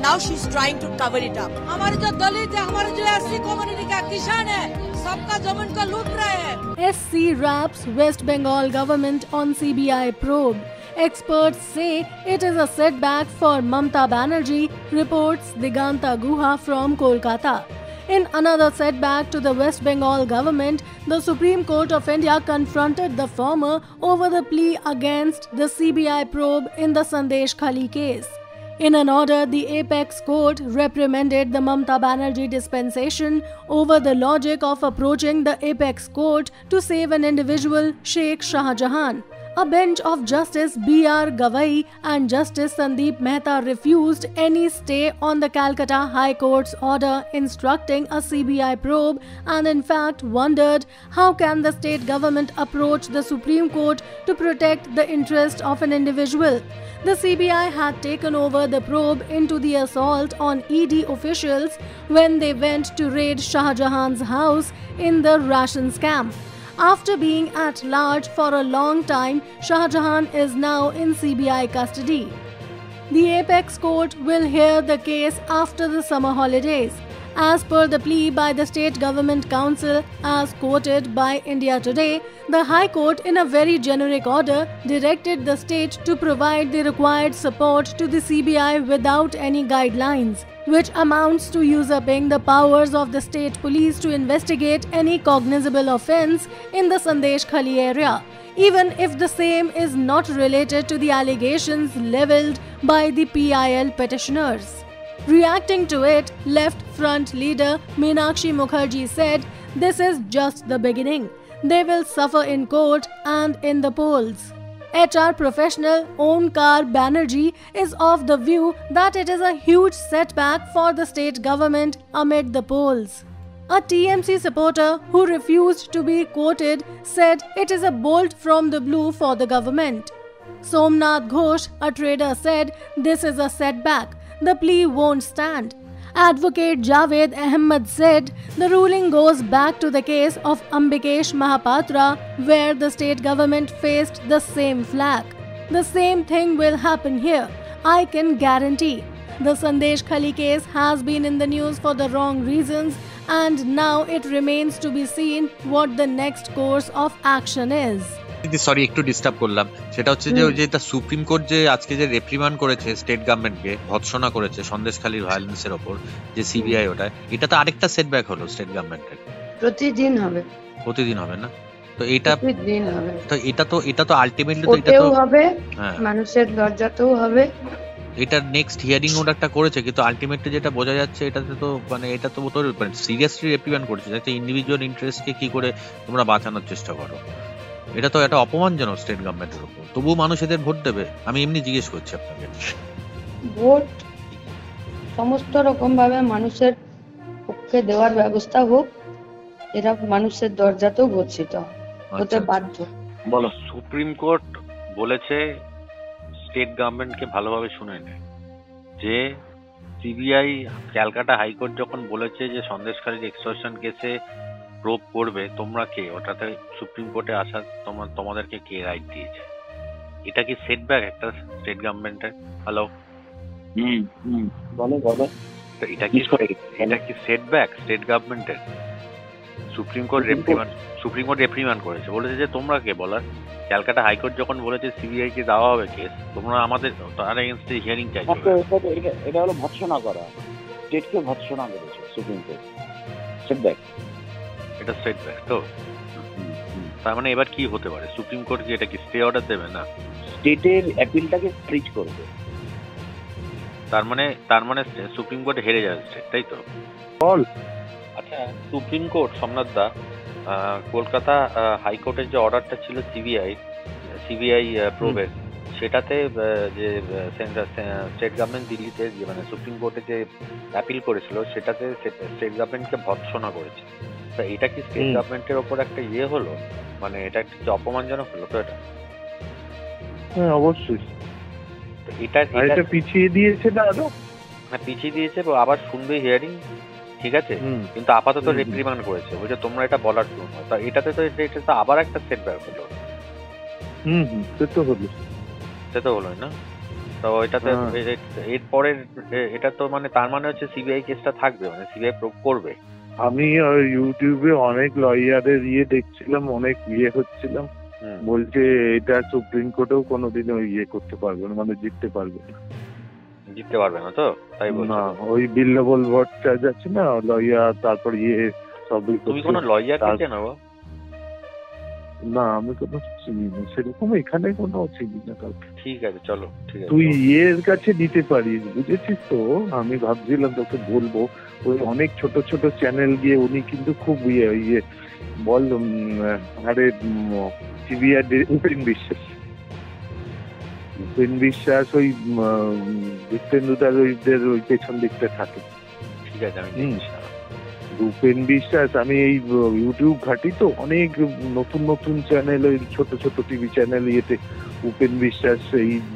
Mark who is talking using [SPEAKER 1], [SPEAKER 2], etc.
[SPEAKER 1] now she's trying to cover it up.
[SPEAKER 2] हमारे जो दलित है, हमारे जो एससी कम्युनिटी का किसान है, सबका जमीन को लूट रहे हैं।
[SPEAKER 3] SC wraps West Bengal government on CBI probe. Experts say it is a setback for Mamata Banerjee, reports Diganta Guha from Kolkata. In another setback to the West Bengal government, the Supreme Court of India confronted the former over the plea against the CBI probe in the Sandesh Khali case. In an order, the apex court reprimanded the Mamata Banerjee dispensation over the logic of approaching the apex court to save an individual, Sheikh Shah Jahan. A bench of Justice B.R. Gavai and Justice Sandeep Mehta refused any stay on the Calcutta High Court's order instructing a CBI probe and in fact wondered how can the state government approach the Supreme Court to protect the interest of an individual. The CBI had taken over the probe into the assault on ED officials when they went to raid Shah Jahan's house in the ration scam. After being at large for a long time, Shah Jahan is now in CBI custody. The apex court will hear the case after the summer holidays. As per the plea by the State Government Council, as quoted by India Today, the High Court in a very generic order directed the state to provide the required support to the CBI without any guidelines, which amounts to usurping the powers of the state police to investigate any cognizable offence in the Sandesh Khali area, even if the same is not related to the allegations levelled by the PIL petitioners. Reacting to it, Left Front leader Meenakshi Mukherjee said, "This is just the beginning. They will suffer in court and in the polls." HR professional Omkar Banerjee is of the view that it is a huge setback for the state government amid the polls. A TMC supporter who refused to be quoted said it is a bolt from the blue for the government. Somnath Ghosh, a trader, said this is a setback. The plea won't stand. Advocate Javed Ahmed said the ruling goes back to the case of Ambikesh Mahapatra, where the state government faced the same flack. The same thing will happen here, I can guarantee. The Sandesh Khali case has been in the news for the wrong reasons, and now it remains to be seen what the next course of action is.
[SPEAKER 4] Sorry একটু disturb করলাম, সেটা হচ্ছে যে supreme court যে আজকে যে রেপ্রিমান্ড করেছে state গভর্নমেন্টকে, ভৎসনা করেছে সন্দেশখালীর ভায়োলেন্সের ওপর, যে সিবিআই ওটা, এটা তো আরেকটা সেটব্যাক হলো স্টেট গভর্নমেন্টের।
[SPEAKER 5] প্রতিদিন হবে
[SPEAKER 4] না? তো এটা
[SPEAKER 5] প্রতিদিন হবে,
[SPEAKER 4] তো এটা তো আলটিমেটলি তো এটা তো
[SPEAKER 5] হবে, মানুষের লজ্জাতেও হবে।
[SPEAKER 4] এটা নেক্সট হিয়ারিং অর্ডারটা করেছে, কিন্তু আলটিমেটলি যেটা বোঝা যাচ্ছে এটাতে তো মানে এটা তো সিরিয়াসলি রেপ্রিমান্ড করেছে, একটা ইন্ডিভিজুয়াল ইন্টারেস্টকে কি করে তোমরা বাঁচানোর চেষ্টা করো। এটা তো একটা অপমানজনক স্টেট গভর্নমেন্টের উপর। তবুও মানুষ এদের ভোট দেবে? আমি এমনি জিজ্ঞেস করছি আপনাকে।
[SPEAKER 5] ভোট সমস্ত রকম ভাবে মানুষের পক্ষে দেওয়ার ব্যবস্থা হোক, এরা মানুষের দরজাতেও গচ্ছিত হতে বাধ্য।
[SPEAKER 4] বলো।
[SPEAKER 6] সুপ্রিম কোর্ট বলেছে স্টেট গভর্নমেন্টকে ভালোভাবে শুনে নেয়, যে সিবিআই ক্যালকাটা হাইকোর্ট যখন বলেছে যে সন্দেশখালীর এক্সটর্শন কেসে প্রোব করবে, তোমরা কে ওটাতে সুপ্রিম কোর্টে আসার তোমাদেরকে কে রাইট দিয়েছে? এটা কি সেটব্যাক একটা স্টেট গভর্নমেন্টের? হ্যালো,
[SPEAKER 7] বলো।
[SPEAKER 6] এটা কি সেটব্যাক স্টেট গভর্নমেন্টের? সুপ্রিম কোর্ট রেপ্রিমান্ড করেছে, বলেছে যে তোমরা কে বলার? ক্যালকাটা হাইকোর্ট যখন বলেছে সিবিআই কে দেওয়া হবে কেস, তোমরা আমাদের তার এগেইনস্টে হিয়ারিং চাইছো।
[SPEAKER 7] এটা হলো ভৎসনা করা, স্টেটকে ভৎসনা করেছে সুপ্রিম কোর্ট। সেটব্যাক,
[SPEAKER 6] এটা সেটব্যাক তো। তার মানে এবার কি হতে পারে? সুপ্রিম কোর্ট কি এটা কি স্টে অর্ডার দেবে? না,
[SPEAKER 7] স্টেটের অ্যাপিলটাকে ফ্রিজ করবে।
[SPEAKER 6] তার মানে সুপ্রিম কোর্টে হেরে যাবে স্টেট, তাই তো?
[SPEAKER 7] বল।
[SPEAKER 6] আচ্ছা, সুপ্রিম কোর্ট সোমনাথ দা, কলকাতা হাইকোর্টের যে অর্ডারটা ছিল সিবিআই প্রোবের, সেটাতে যে স্টেট গভর্নমেন্ট দিল্লিতে মানে সুপ্রিম কোর্টে যে অ্যাপিল করেছিল, সেটাতে স্টেট গভর্নমেন্টকে ভৎসনা করেছে। তা এটা কি স্টেট গভর্নমেন্টের ওপর একটা হলো, মানে এটা একটা অপমানজনক হলো তো? এটা
[SPEAKER 7] হ্যাঁ অবশ্যই। এটা পিছিয়ে দিয়েছে না?
[SPEAKER 6] হ্যাঁ পিছিয়ে দিয়েছে, আবার শুনবে হিয়ারিং, ঠিক আছে, কিন্তু আপাতত রেপ্রিমান্ড করেছে, বুঝলে তোমরা এটা বলার জন্য। তা এটাতে তো এটা তো আবার একটা সেটব্যাক হলো।
[SPEAKER 7] সে তো হলোই না।
[SPEAKER 6] তো এটাতে এরপরের এটা তো মানে তার মানে হচ্ছে সিবিআই কেসটা থাকবে, মানে সিবিআই প্রুভ করবে।
[SPEAKER 8] আমি ইউটিউবে অনেক লয়ারের দেখছিলাম, অনেক হচ্ছিলাম, বলছে এটা সুপ্রিম কোর্টেও কোনোদিনও করতে পারবে না, মানে জিততে পারবে না।
[SPEAKER 6] জিততে পারবে না তো, তাই বলছো?
[SPEAKER 8] না, ওই বিল্লাবল ভট্টাচার্য আছে না লয়ার, তারপর সব।
[SPEAKER 6] তুমি কোনো লয়ারকে চেনো?
[SPEAKER 8] না, আমি কোনো চিনি না সেরকম, এখানে কোনো চিনি না কাউকে।
[SPEAKER 6] ঠিক আছে, চলো, ঠিক আছে।
[SPEAKER 8] তুই কাছে দিতে পারিস, বুঝেছিস তো? আমি ভাবছিলাম তোকে বলবো, ওই অনেক ছোট ছোট চ্যানেল গিয়ে উনি কিন্তু খুব বল, আরে সিবিআই উপেন বিশ্বাস ওই দীপ্তেন্দুদার ওইদের ওই পেছন দিকটা থাকে।
[SPEAKER 6] ঠিক আছে, আমি
[SPEAKER 8] উপেন বিশ্বাস, আমি এই ইউটিউব ঘাটি তো অনেক নতুন নতুন চ্যানেল, ওই ছোট ছোট টিভি চ্যানেল উপেন বিশ্বাস এই